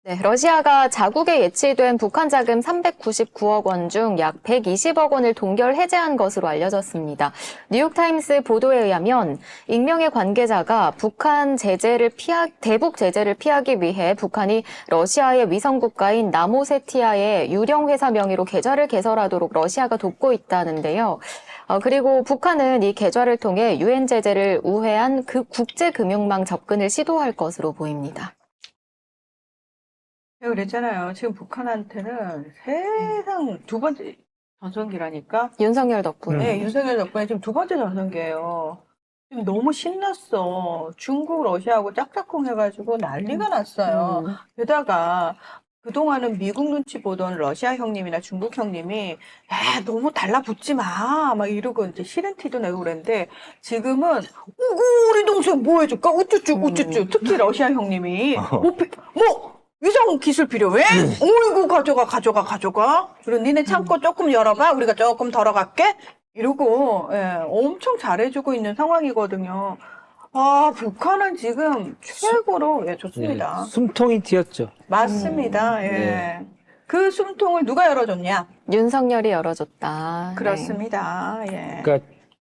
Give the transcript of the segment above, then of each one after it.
네, 러시아가 자국에 예치된 북한 자금 399억 원 중 약 120억 원을 동결 해제한 것으로 알려졌습니다. 뉴욕타임스 보도에 의하면 익명의 관계자가 대북 제재를 피하기 위해 북한이 러시아의 위성 국가인 나모세티아의 유령 회사 명의로 계좌를 개설하도록 러시아가 돕고 있다는데요. 그리고 북한은 이 계좌를 통해 유엔 제재를 우회한 그 국제금융망 접근을 시도할 것으로 보입니다. 제가 그랬잖아요. 지금 북한한테는 세상 두 번째 전성기라니까. 윤석열 덕분에. 네, 윤석열 덕분에 지금 두 번째 전성기예요. 지금 너무 신났어. 중국, 러시아하고 짝짝꿍 해가지고 난리가 났어요. 게다가 그동안은 미국 눈치 보던 러시아 형님이나 중국 형님이 야, 너무 달라붙지 마. 막 이러고 이제 싫은 티도 내고 그랬는데 지금은 우리 동생 뭐 해줄까? 우쭈쭈 우쭈쭈. 특히 러시아 형님이 위성 기술 필요해? 어이구 가져가. 그리고 니네 창고 조금 열어봐. 우리가 조금 덜어갈게. 이러고 엄청 잘해주고 있는 상황이거든요. 아, 북한은 지금 최고로 좋습니다. 숨통이 튀었죠. 맞습니다. 예. 그 숨통을 누가 열어줬냐? 윤석열이 열어줬다. 그렇습니다. 예. 그러니까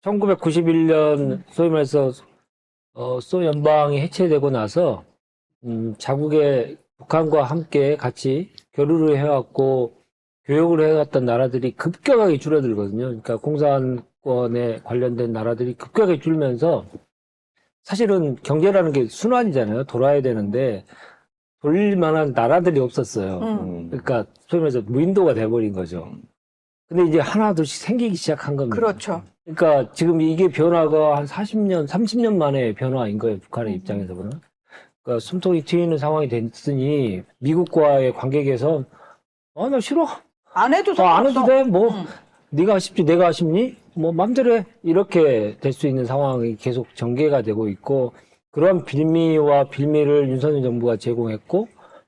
1991년 소위 말해서 소연방이 해체되고 나서 자국의 북한과 함께 같이 교류를 해왔고 교역을 해왔던 나라들이 급격하게 줄어들거든요. 그러니까 공산권에 관련된 나라들이 급격하게 줄면서 사실은 경제라는 게 순환이잖아요. 돌아야 되는데 돌릴 만한 나라들이 없었어요. 그러니까 소위 말해서 무인도가 돼버린 거죠. 근데 이제 하나둘씩 생기기 시작한 겁니다. 그렇죠. 그러니까 지금 이게 변화가 한 40년, 30년 만에 변화인 거예요. 북한의 입장에서 보면. 그러니까 숨통이 트이는 상황이 됐으니 미국과의 관계 개선 나 싫어. 안 해도 안 해도 돼. 응. 네가 아쉽지 내가 아쉽니? 맘대로 해. 이렇게 될 수 있는 상황이 계속 전개가 되고 있고 그러한 빌미와 빌미를 윤석열 정부가 제공했고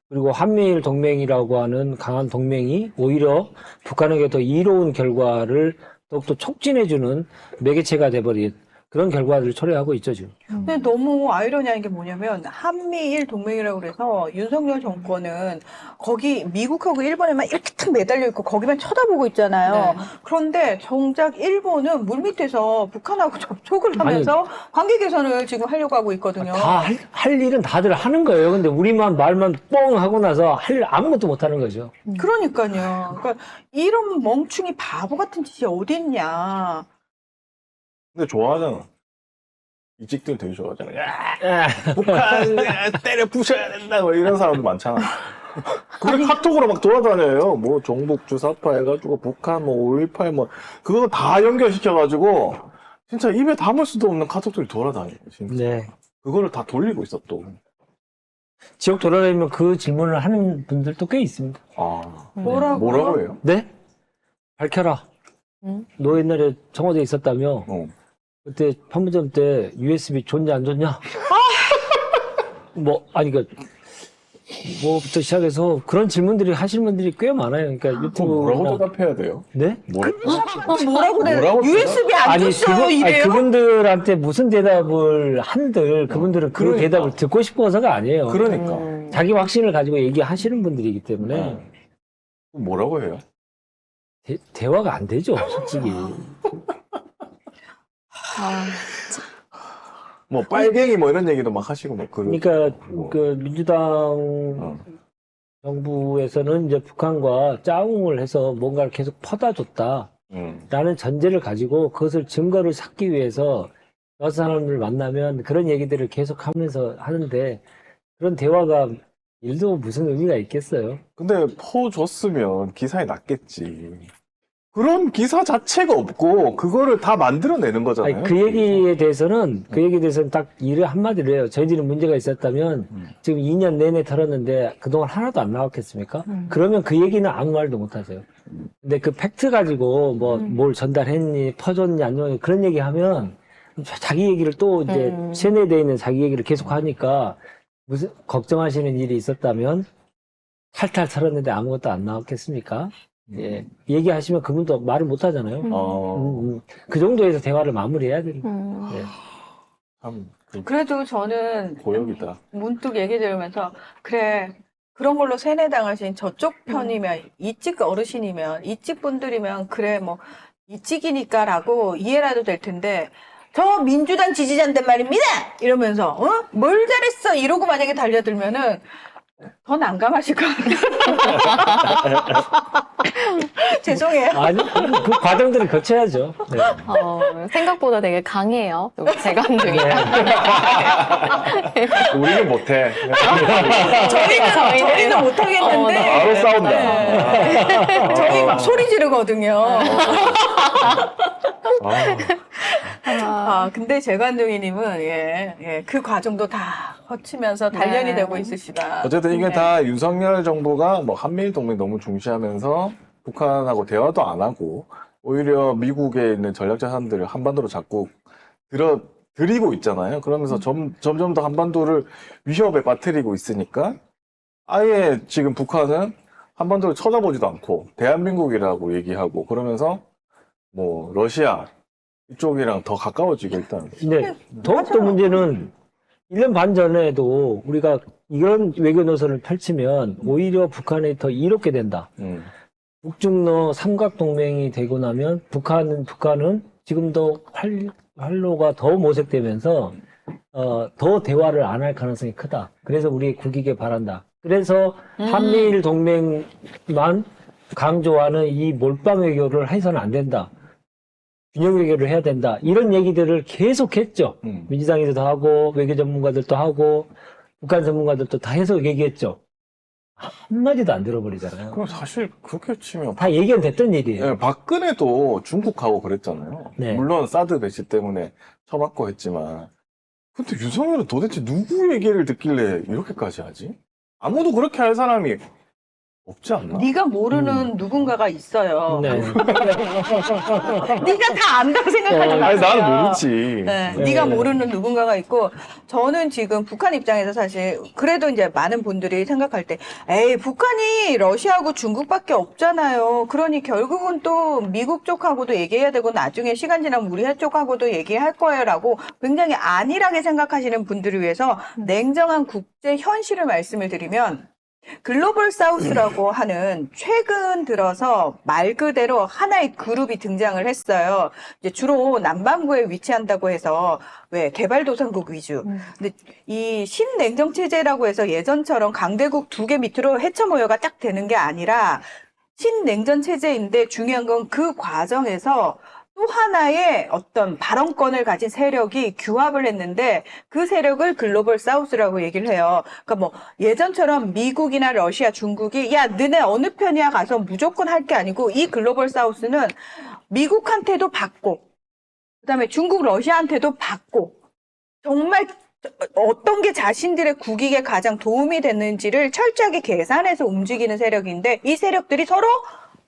그리고 한미일 동맹이라고 하는 강한 동맹이 오히려 북한에게 더 이로운 결과를 더욱더 촉진해주는 매개체가 돼버린 그런 결과들을 초래하고 있죠, 지금. 근데 너무 아이러니한 게 뭐냐면 한미일 동맹이라고 그래서 윤석열 정권은 거기 미국하고 일본에만 이렇게 탁 매달려 있고 거기만 쳐다보고 있잖아요. 네. 그런데 정작 일본은 물밑에서 북한하고 접촉을 하면서 관계 개선을 지금 하려고 하고 있거든요. 다 할 일은 다들 하는 거예요. 근데 우리만 말만 뻥 하고 나서 아무것도 못 하는 거죠. 그러니까요. 그러니까 이런 멍충이 바보 같은 짓이 어딨냐. 근데 좋아하잖아. 이직들 되게 좋아하잖아. 야, 북한 때려 부셔야 된다. 뭐 이런 사람도 많잖아. 그게 카톡으로 막 돌아다녀요. 뭐 종북 주사파 해가지고 북한 뭐 5.18 뭐 그거 다 연결시켜가지고 진짜 입에 담을 수도 없는 카톡들이 돌아다녀요. 진짜. 네. 그거를 다 돌리고 있어 또. 지역 돌아다니면 그 질문을 하는 분들도 꽤 있습니다. 뭐라고 해요? 네? 밝혀라. 너 옛날에 청와대에 있었다며? 그때 판문점 때 USB 좋냐 안 좋냐? 뭐부터 시작해서 그런 질문들이 하시는 분들이 꽤 많아요. 그러니까 그럼 뭐라고 유튜브나 대답해야 돼요? 네? 뭐라고 그래? 뭐라고 USB 안 줬어요 이래요? 그분들한테 무슨 대답을 한들 그분들은 그 그러니까. 대답을 듣고 싶어서가 아니에요. 그러니까. 자기 확신을 가지고 얘기하시는 분들이기 때문에 뭐라고 해요? 대화가 안 되죠, 솔직히. 뭐 빨갱이 뭐 이런 얘기도 막 하시고 막 그러니까 뭐. 그 민주당 정부에서는 이제 북한과 짜웅을 해서 뭔가를 계속 퍼다 줬다라는 전제를 가지고 그것을 증거를 찾기 위해서 여러 사람을 만나면 그런 얘기들을 계속 하면서 하는데 그런 대화가 일도 무슨 의미가 있겠어요? 근데 퍼줬으면 기사에 났겠지. 그런 기사 자체가 없고 그거를 다 만들어내는 거잖아요. 아니, 그 얘기에 대해서는 딱 일을 한마디로 해요. 저희들이 문제가 있었다면 지금 2년 내내 털었는데 그동안 하나도 안 나왔겠습니까? 그러면 그 얘기는 아무 말도 못 하세요. 근데 그 팩트 가지고 뭘 전달했니, 퍼줬니, 안 줬니 그런 얘기 하면 자기 얘기를 또 이제 세뇌되어 있는 자기 얘기를 계속 하니까 무슨 걱정하시는 일이 있었다면 탈탈 털었는데 아무것도 안 나왔겠습니까? 예. 얘기하시면 그분도 말을 못 하잖아요. 그 정도에서 대화를 마무리해야 됩니다. 네. 참 그래도 저는 고역이다. 문득 얘기 들으면서 그래 그런 걸로 세뇌당하신 저쪽 편이면 이찍 어르신이면 이찍 분들이면 그래 뭐 이찍이니까라고 이해라도 될 텐데 저 민주당 지지자인데 말입니다 이러면서 뭘 잘했어 이러고 만약에 달려들면은 더 난감하실 것 같아요. 죄송해요. 아니, 그 과정들을 거쳐야죠. 네. 생각보다 되게 강해요. 재간둥이. 우리는 못해. 저희는 못하겠는데 바로 싸운다. 네. 저희 막 소리 지르거든요. 근데 재관둥이님은 그 과정도 다 거치면서 단련이 네. 되고 있으시다. 어쨌든 이게 네. 다 윤석열 정부가 뭐 한미일 동맹 너무 중시하면서 북한하고 대화도 안 하고 오히려 미국에 있는 전략 자산들을 한반도로 자꾸 들이고 있잖아요. 그러면서 점점 더 한반도를 위협에 빠뜨리고 있으니까 아예 지금 북한은 한반도를 쳐다보지도 않고 대한민국이라고 얘기하고 그러면서 뭐 러시아 이쪽이랑 더 가까워지고 있다는 거죠. 근데 더욱더 문제는 1년 반 전에도 우리가 이런 외교 노선을 펼치면 오히려 북한이 더 이롭게 된다. 북중러 삼각동맹이 되고 나면 북한은 지금도 활로가 더 모색되면서 더 대화를 안 할 가능성이 크다. 그래서 우리 국익에 바란다. 그래서 한미일 동맹만 강조하는 이 몰빵 외교를 해서는 안 된다. 균형 외교를 해야 된다. 이런 얘기들을 계속 했죠. 민주당에서도 하고 외교 전문가들도 하고 북한 전문가들도 다 해서 얘기했죠. 한마디도 안 들어버리잖아요. 그럼 사실 그렇게 치면 다 얘기는 됐던 일이에요. 네, 박근혜도 중국하고 그랬잖아요. 네. 물론 사드 배치 때문에 처맞고 했지만 근데 윤석열은 도대체 누구 얘기를 듣길래 이렇게까지 하지? 아무도 그렇게 할 사람이 없지 않나? 네가 모르는 누군가가 있어요. 네. 네가 다 안다고 생각하지 마세요. 아니 나는 모르지. 네, 네. 네가 모르는 누군가가 있고 저는 지금 북한 입장에서 사실 그래도 이제 많은 분들이 생각할 때 에이 북한이 러시아하고 중국밖에 없잖아요. 그러니 결국은 또 미국 쪽하고도 얘기해야 되고 나중에 시간 지나면 우리 쪽하고도 얘기할 거예요라고 굉장히 안일하게 생각하시는 분들을 위해서 냉정한 국제 현실을 말씀을 드리면 글로벌 사우스라고 하는 최근 들어서 말 그대로 하나의 그룹이 등장을 했어요. 이제 주로 남반구에 위치한다고 해서 왜 개발도상국 위주. 근데 이 신냉정 체제라고 해서 예전처럼 강대국 두 개 밑으로 해처 모여가 딱 되는 게 아니라 신냉전 체제인데 중요한 건 그 과정에서 또 하나의 어떤 발언권을 가진 세력이 규합을 했는데 그 세력을 글로벌 사우스라고 얘기를 해요. 그러니까 뭐 예전처럼 미국이나 러시아, 중국이 야 너네 어느 편이야 가서 무조건 할 게 아니고 이 글로벌 사우스는 미국한테도 받고 그다음에 중국, 러시아한테도 받고 정말 어떤 게 자신들의 국익에 가장 도움이 됐는지를 철저하게 계산해서 움직이는 세력인데 이 세력들이 서로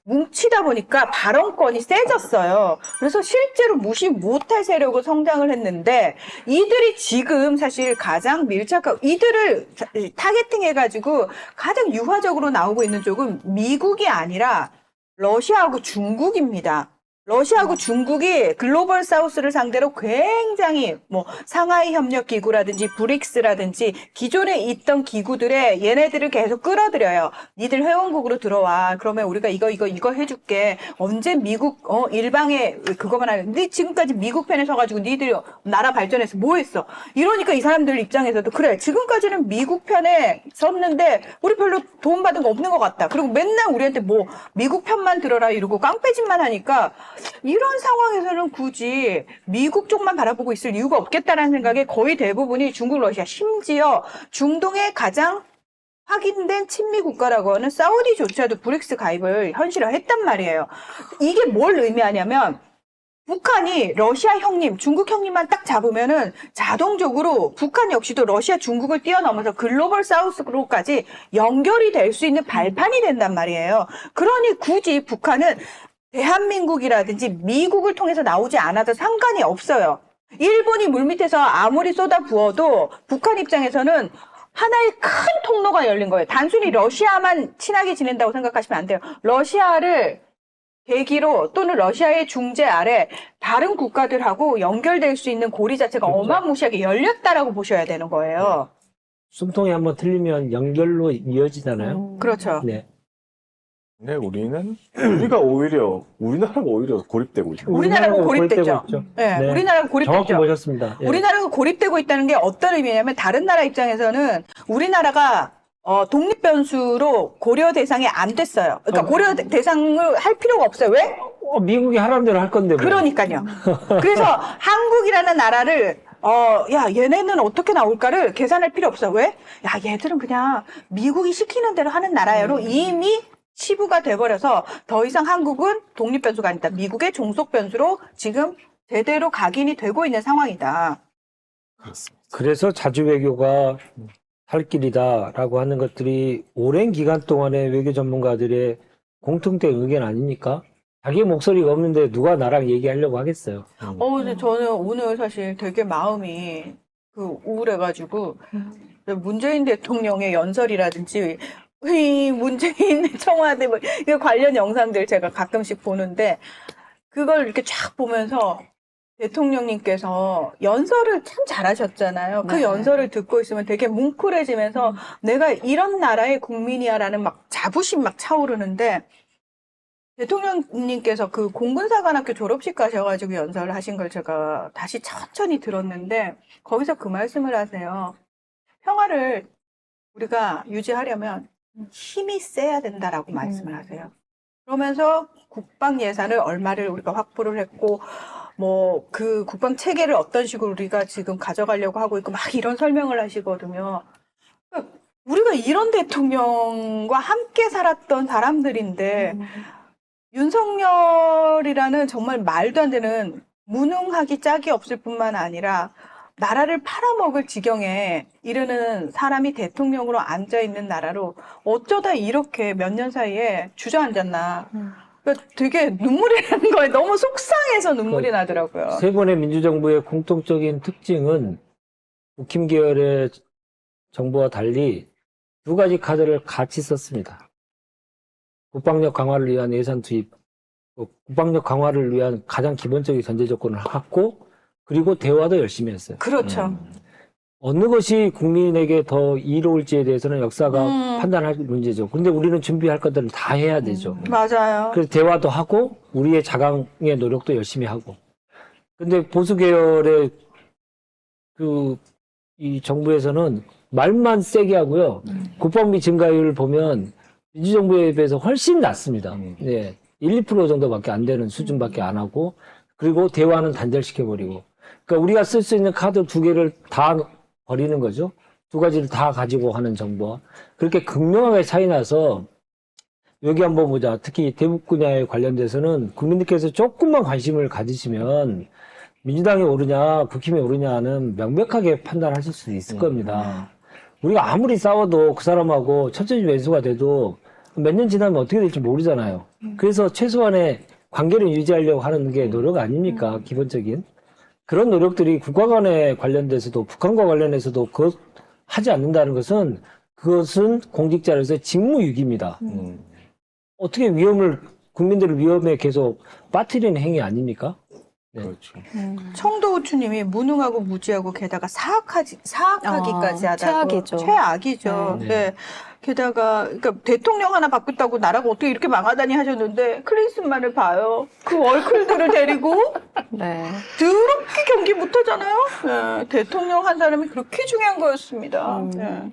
뭉치다 보니까 발언권이 세졌어요. 그래서 실제로 무시 못할 세력으로 성장을 했는데 이들이 지금 사실 가장 밀착하고 이들을 타겟팅해가지고 가장 유화적으로 나오고 있는 쪽은 미국이 아니라 러시아하고 중국입니다. 러시아하고 중국이 글로벌 사우스를 상대로 굉장히 뭐 상하이 협력 기구라든지 브릭스라든지 기존에 있던 기구들의 얘네들을 계속 끌어들여요. 니들 회원국으로 들어와. 그러면 우리가 이거 해줄게. 언제 미국 일방에 그거만 하는데 지금까지 미국 편에 서가지고 니들이 나라 발전해서 뭐 했어? 이러니까 이 사람들 입장에서도 그래. 지금까지는 미국 편에 섰는데 우리 별로 도움받은 거 없는 것 같다. 그리고 맨날 우리한테 뭐 미국 편만 들어라 이러고 깡패짓만 하니까 이런 상황에서는 굳이 미국 쪽만 바라보고 있을 이유가 없겠다라는 생각에 거의 대부분이 중국, 러시아, 심지어 중동의 가장 확인된 친미 국가라고 하는 사우디조차도 브릭스 가입을 현실화했단 말이에요. 이게 뭘 의미하냐면 북한이 러시아 형님, 중국 형님만 딱 잡으면은 자동적으로 북한 역시도 러시아, 중국을 뛰어넘어서 글로벌 사우스로까지 연결이 될 수 있는 발판이 된단 말이에요. 그러니 굳이 북한은 대한민국이라든지 미국을 통해서 나오지 않아도 상관이 없어요. 일본이 물밑에서 아무리 쏟아부어도 북한 입장에서는 하나의 큰 통로가 열린 거예요. 단순히 러시아만 친하게 지낸다고 생각하시면 안 돼요. 러시아를 계기로 또는 러시아의 중재 아래 다른 국가들하고 연결될 수 있는 고리 자체가 그렇죠. 어마무시하게 열렸다라고 보셔야 되는 거예요. 숨통이 한번 틀리면 연결로 이어지잖아요. 그렇죠. 네. 근데 우리나라가 오히려 고립되고 있어요. 우리나라가 고립됐죠. 있죠. 네, 네. 우리나라가 정확히 고립됐죠. 보셨습니다. 예. 우리나라가 고립되고 있다는 게 어떤 의미냐면 다른 나라 입장에서는 우리나라가 독립 변수로 고려 대상이 안 됐어요. 그러니까 고려 대상을 할 필요가 없어요. 왜? 미국이 하라는 대로 할 건데. 뭐. 그러니까요. 그래서 한국이라는 나라를 야, 얘네는 어떻게 나올까를 계산할 필요 없어. 왜? 야, 얘들은 그냥 미국이 시키는 대로 하는 나라야로 이미 치부가 돼버려서 더 이상 한국은 독립 변수가 아니다. 미국의 종속 변수로 지금 제대로 각인이 되고 있는 상황이다. 그렇습니다. 그래서 자주 외교가 할 길이다라고 하는 것들이 오랜 기간 동안의 외교 전문가들의 공통된 의견 아닙니까? 자기 목소리가 없는데 누가 나랑 얘기하려고 하겠어요. 근데 저는 오늘 사실 되게 마음이 우울해가지고 문재인 대통령의 연설이라든지 이 문재인 청와대 뭐 이거 관련 영상들 제가 가끔씩 보는데 그걸 이렇게 쫙 보면서 대통령님께서 연설을 참 잘하셨잖아요. 그 네. 연설을 듣고 있으면 되게 뭉클해지면서 내가 이런 나라의 국민이야라는 막 자부심 막 차오르는데 대통령님께서 그 공군사관학교 졸업식 가셔가지고 연설을 하신 걸 제가 다시 천천히 들었는데 거기서 그 말씀을 하세요. 평화를 우리가 유지하려면 힘이 세야 된다라고 말씀을 하세요. 그러면서 국방 예산을 얼마를 우리가 확보를 했고 뭐 그 국방 체계를 어떤 식으로 우리가 지금 가져가려고 하고 있고 막 이런 설명을 하시거든요. 우리가 이런 대통령과 함께 살았던 사람들인데 윤석열이라는 정말 말도 안 되는 무능하기 짝이 없을 뿐만 아니라 나라를 팔아먹을 지경에 이르는 사람이 대통령으로 앉아있는 나라로 어쩌다 이렇게 몇 년 사이에 주저앉았나. 그러니까 되게 눈물이 나는 거예요. 너무 속상해서 눈물이 나더라고요. 세 번의 민주정부의 공통적인 특징은 국힘 계열의 정부와 달리 두 가지 카드를 같이 썼습니다. 국방력 강화를 위한 예산 투입, 국방력 강화를 위한 가장 기본적인 전제 조건을 갖고 그리고 대화도 열심히 했어요. 그렇죠. 어느 것이 국민에게 더 이로울지에 대해서는 역사가 판단할 문제죠. 근데 우리는 준비할 것들은 다 해야 되죠. 맞아요. 그래서 대화도 하고 우리의 자강의 노력도 열심히 하고. 근데 보수 계열의 이 정부에서는 말만 세게 하고요. 국방비 증가율을 보면 민주정부에 비해서 훨씬 낮습니다. 네. 1, 2% 정도밖에 안 되는 수준밖에 안 하고 그리고 대화는 단절시켜버리고. 그러니까 우리가 쓸 수 있는 카드 두 개를 다 버리는 거죠. 두 가지를 다 가지고 하는 정부와. 그렇게 극명하게 차이 나서 여기 한번 보자. 특히 대북 분야에 관련돼서는 국민들께서 조금만 관심을 가지시면 민주당이 오르냐 국힘이 오르냐는 명백하게 판단하실 수 있을 겁니다. 우리가 아무리 싸워도 그 사람하고 천천히 매수가 돼도 몇 년 지나면 어떻게 될지 모르잖아요. 그래서 최소한의 관계를 유지하려고 하는 게 노력 아닙니까? 기본적인. 그런 노력들이 국가 간에 관련돼서도 북한과 관련해서도 그것 하지 않는다는 것은 그것은 공직자로서의 직무유기입니다. 어떻게 국민들을 위험에 계속 빠뜨리는 행위 아닙니까? 네. 그렇죠. 청도우추님이 무능하고 무지하고 게다가 사악하기까지 하다고. 최악이죠. 최악이죠. 네. 게다가 그러니까 대통령 하나 바뀌었다고 나라가 어떻게 이렇게 망하다니 하셨는데 클린슨만을 봐요. 그 월클들을 데리고 네. 더럽게 경기 못하잖아요. 네. 대통령 한 사람이 그렇게 중요한 거였습니다. 네.